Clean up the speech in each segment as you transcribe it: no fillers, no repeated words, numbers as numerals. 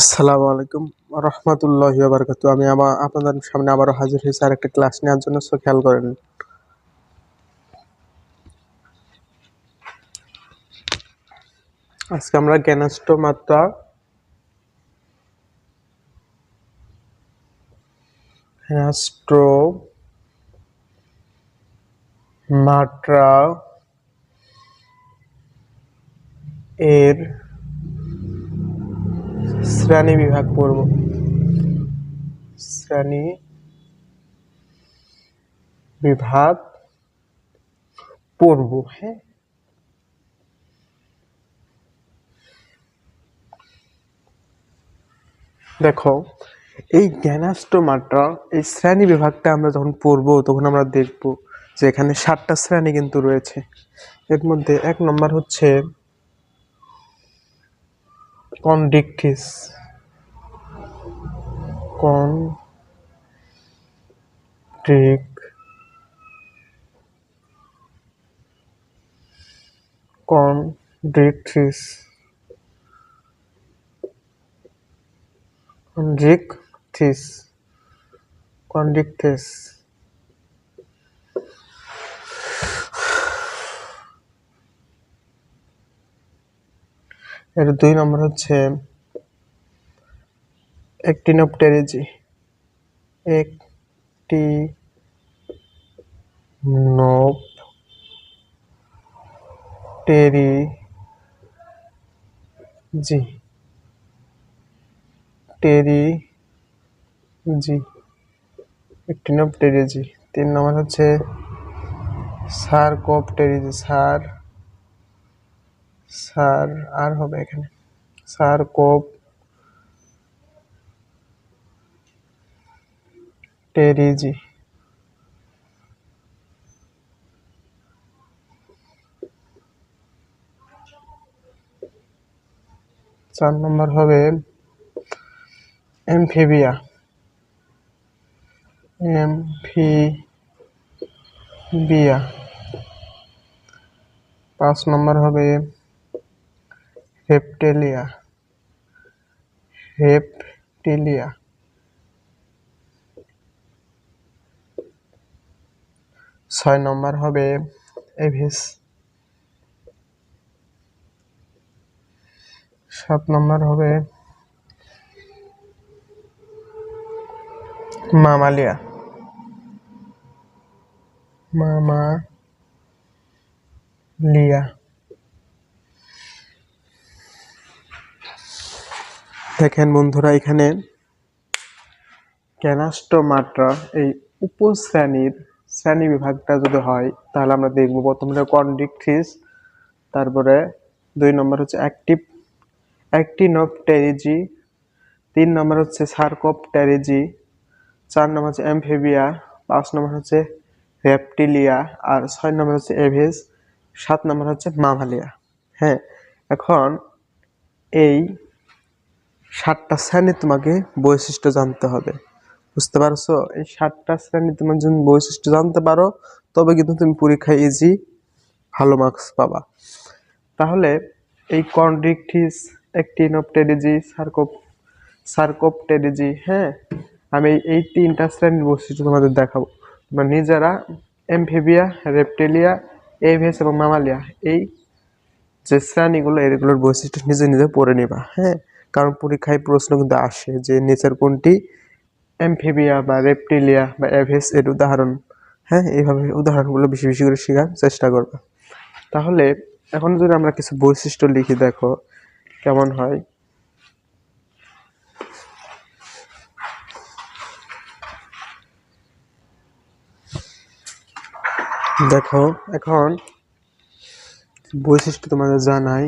আসসালামু আলাইকুম রহমতুল্লাহি ওয়া বারাকাতুহু। আমি আপনাদের সামনে আবারও হাজির হয়েছি আরেকটা ক্লাস নেওয়ার জন্য। খেয়াল করেন। আজকে আমরা জ্ঞানস্থ মাত্রা এর শ্রেণী বিভাগ পড়ব। হ্যাঁ, দেখো, এই জ্ঞানাষ্ট মাত্রা এই শ্রেণী বিভাগটা আমরা যখন পড়বো তখন আমরা দেখব যে এখানে 7টা শ্রেণী কিন্তু রয়েছে। এর মধ্যে 1 নম্বর হচ্ছে কন্ডিকটিস কন্ডিকটিস কন্ডিকটিস এর 2 নম্বর হচ্ছে অ্যাক্টিনোপটেরিজি টেরিজি অ্যাক্টিনোপটেরিজি। 3 নম্বর হচ্ছে সারকোপটেরিজি আর হবে এখানে সারকোপটেরিজি। 4 নম্বর হবে এমফিবিয়া 5 নম্বর হবে রেপ্টিলিয়া 6 নম্বর হবে এভিস। 7 নম্বর হবে মামালিয়া দেখেন বন্ধুরা, এখানে জ্ঞানাষ্ট মাত্রা এই শ্রেণী বিভাগটা যদি হয় তাহলে আমরা দেখবো প্রথমে কন্ডিকটিস, তারপরে 2 নম্বর হচ্ছে অ্যাক্টিনোপটেরিজি, 3 নম্বর হচ্ছে সারকোপটেরিজি, 4 নম্বর হচ্ছে অ্যামফিবিয়া, 5 নম্বর হচ্ছে রেপ্টিলিয়া, আর 6 নম্বর হচ্ছে এভিস, 7 নম্বর হচ্ছে মামালিয়া। হ্যাঁ, এখন এই 7টা শ্রেণী তোমাকে বৈশিষ্ট্য জানতে হবে। বুঝতে পারছো? এই 7টা শ্রেণী তোমার যদি বৈশিষ্ট্য জানতে পারো তবে কিন্তু তুমি পরীক্ষায় ইজি ভালো মার্কস পাবা। তাহলে এই কন্ডিকটিস, অ্যাক্টিনোপটেরিজি, সারকোপটেরিজি, হ্যাঁ, আমি এই 3টা শ্রেণীর বৈশিষ্ট্য তোমাদের দেখাবো। তোমরা নিজেরা এমফিবিয়া, রেপ্টিলিয়া, এভিস এবং মামালিয়া এই যে শ্রেণীগুলো এগুলোর বৈশিষ্ট্য নিজে নিজে পড়ে নিবা। হ্যাঁ, কারণ পরীক্ষায় প্রশ্ন কিন্তু আসে যে নিচের কোনটি এমফিবিয়া বা রেপ্টিলিয়া বা এভিস এর উদাহরণ। হ্যাঁ, এইভাবে উদাহরণগুলো বেশি বেশি করে শেখার চেষ্টা করবে। তাহলে এখন যদি আমরা কিছু বৈশিষ্ট্য লিখি, দেখো কেমন হয়। দেখো, এখন বৈশিষ্ট্য তোমাদের জানাই।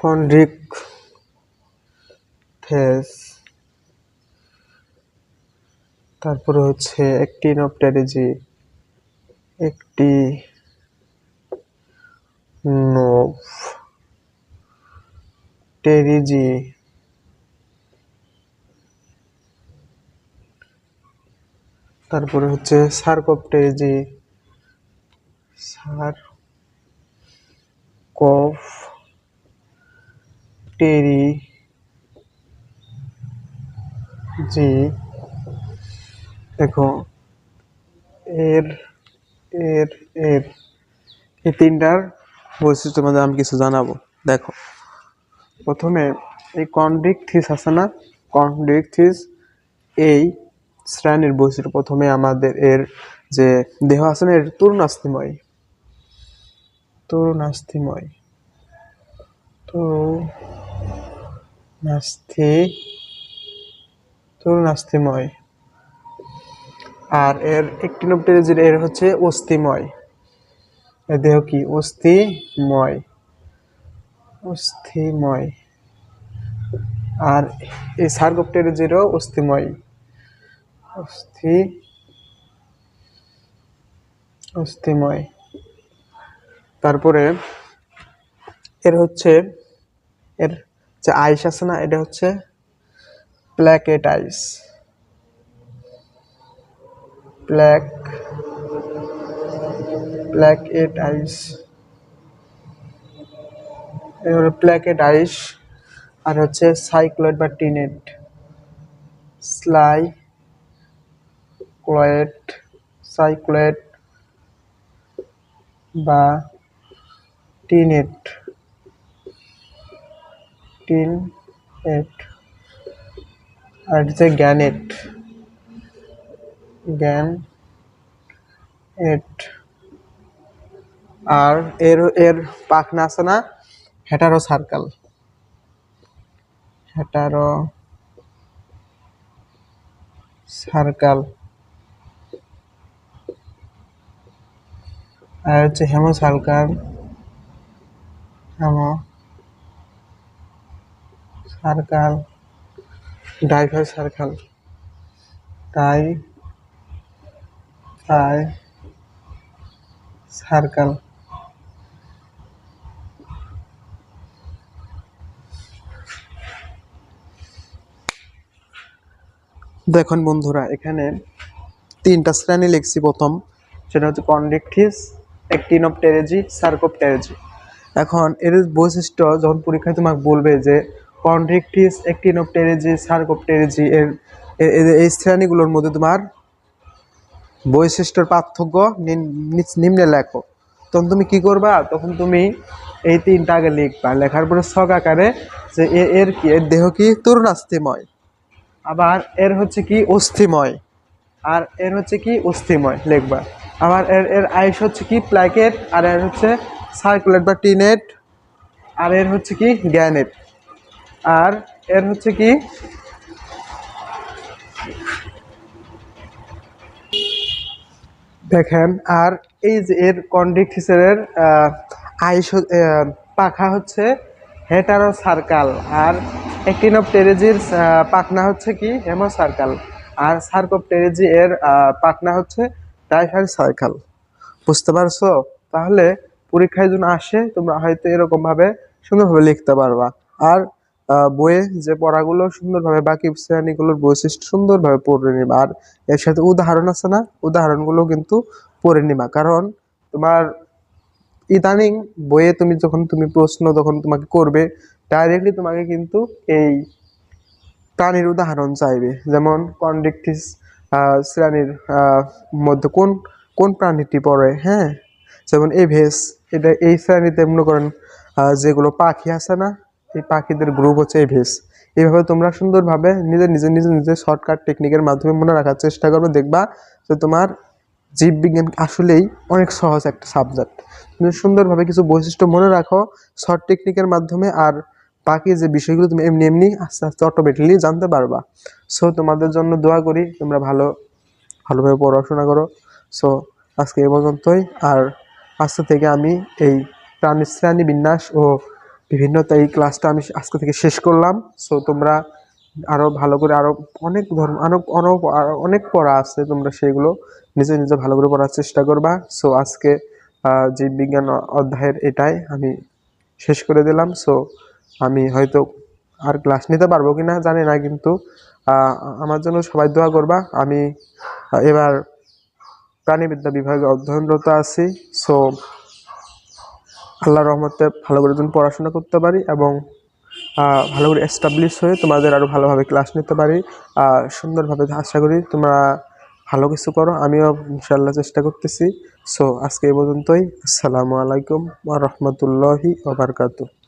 কন্ডিকটিস, তারপরে হচ্ছে অ্যাক্টিনোপটেরিজি, তারপরে হচ্ছে সার্কোপটেরিজি, সার্কোপটেরিজি। দেখো এর এর এর এই তিনটার বৈশিষ্ট্য মধ্যে আমি কিছু জানাবো। দেখো প্রথমে এই কন্ড্রিকথিস আছে না, কন্ড্রিকথিস এই শ্রেণীর বৈশিষ্ট্য। প্রথমে আমাদের এর যে দেহ আছে না, এর তরুণাস্থিময়, তরুণাস্থিময়, তরুণাস্থিময়। আর এর একটিনোপটেরিজির এর হচ্ছে অস্থিময়। এর দেহ কি অস্থিময়, অস্থিময়। আর এই সার্কোপটেরিজিরও অস্থিময়, অস্থিময়। তারপরে এর হচ্ছে এর যে আইস আছে না, এটা হচ্ছে প্ল্যাকেট আইস, প্ল্যাকেট আইস, এর হলো প্ল্যাকেট আইস। আর হচ্ছে সাইক্লয়েড বা টিনেট, সাইক্লয়েড বা টিনেট, আর হচ্ছে গ্যানেট, আর এর পাখনা আছে না, হেটারো সার্কাল, আর হচ্ছে হেমো সার্কাল, ডাইভার সার্কাল, সার্কাল। দেখুন বন্ধুরা, এখানে তিনটা শ্রেণী লিখছি। প্রথম সেটা হচ্ছে কন্ড্রিকথিস, একটিনোপটেরিজি, সার্কোপটেরিজি। এখন এর বৈশিষ্ট্য যখন পরীক্ষায় তোমাকে বলবে যে কন্ড্রিকথিস, একটিনোপটেরিজি, সার্কোপটেরিজি এই শ্রেণীগুলোর মধ্যে তোমার বৈশিষ্ট্যের পার্থক্য নিম্নে লেখো, তখন তুমি কি করবা, তখন তুমি এই তিনটা আগে লিখবা। লেখার পরে ছক আকারে যে এর কি, এর দেহ কি তরুণাস্থিময়, আবার এর হচ্ছে কি অস্থিময়, আর এর হচ্ছে কি অস্থিময় লিখবা। আবার এর আইস হচ্ছে কি প্ল্যাকেট, আর এর হচ্ছে সার্কুলেট বা টিনেট, আর এর হচ্ছে কি গ্যানেট, আর এর হচ্ছে কি দেখেন। আর এই যে এর কন্ড্রিকথিসের আইস পাখা হচ্ছে হেটারো সার্কাল, আর একটিনোপটেরিজির পাখনা হচ্ছে কি হেমো সার্কাল, আর সার্কোপটেরিজি এর পাখনা হচ্ছে ডাইভার সার্কাল। বুঝতে পারছো? তাহলে পরীক্ষায় যখন আসে তোমরা হয়তো এরকম ভাবে সুন্দরভাবে লিখতে পারবা। আর বইয়ে যে পড়াগুলো সুন্দরভাবে বাকি শ্রেণীগুলোর বৈশিষ্ট্য সুন্দরভাবে পড়ে নিবা। আর এর সাথে উদাহরণ আছে না, উদাহরণগুলো কিন্তু পড়ে নিবা। কারণ তোমার ইদানিং বইয়ে যখন তুমি প্রশ্ন যখন তোমাকে করবে, ডাইরেক্টলি তোমাকে কিন্তু এই প্রাণীর উদাহরণ চাইবে। যেমন কন্ড্রিকথিস শ্রেণীর মধ্যে কোন কোন প্রাণীটি পড়ে, হ্যাঁ, যেমন এভেস, এটা এই শ্রেণীতে মনে করেন যেগুলো পাখি আছে না, এই পাখিদের গ্রুপ হচ্ছে এভেস। এইভাবে তোমরা সুন্দরভাবে নিজের শর্টকাট টেকনিকের মাধ্যমে মনে রাখার চেষ্টা করবে। দেখবা যে তোমার জীববিজ্ঞান আসলেই অনেক সহজ একটা সাবজেক্ট। তুমি সুন্দরভাবে কিছু বৈশিষ্ট্য মনে রাখো শর্ট টেকনিকের মাধ্যমে, আর বাকি যে বিষয়গুলো তুমি এমনি এমনি আস্তে আস্তে অটোমেটিকলি জানতে পারবা। সো তোমাদের জন্য দোয়া করি, তোমরা ভালোভাবে পড়াশোনা করো। সো আজকে এ পর্যন্তই। আর আজকে থেকে আমি এই শ্রেণী বিন্যাস ও বিভিন্নতা এই ক্লাসটা আমি আজকে থেকে শেষ করলাম। সো তোমরা আরো ভালো করে, আরো অনেক আরো অনেক পড়া আছে, তোমরা সেগুলো নিজে ভালো করে পড়ার চেষ্টা করবা। সো আজকে জীববিজ্ঞান অধ্যায়ের এটাই আমি শেষ করে দিলাম। সো আমি হয়তো আর ক্লাস নিতে পারবো কিনা জানি না, কিন্তু আমার জন্য সবাই দোয়া করবা। আমি এবার প্রাণীবিদ্যা বিভাগে অধ্যয়নরত আছি। সো আল্লাহর রহমতে ভালো করে যেন পড়াশোনা করতে পারি এবং ভালো করে এস্টাবলিশ হয়ে তোমাদের আরও ভালোভাবে ক্লাস নিতে পারি। সুন্দরভাবে আশা করি তোমরা ভালো কিছু করো, আমিও ইনশাল্লাহ চেষ্টা করতেছি। সো আজকে এই পর্যন্তই। আসসালামু আলাইকুম ওয়া রাহমাতুল্লাহি ওয়া বারাকাতুহু।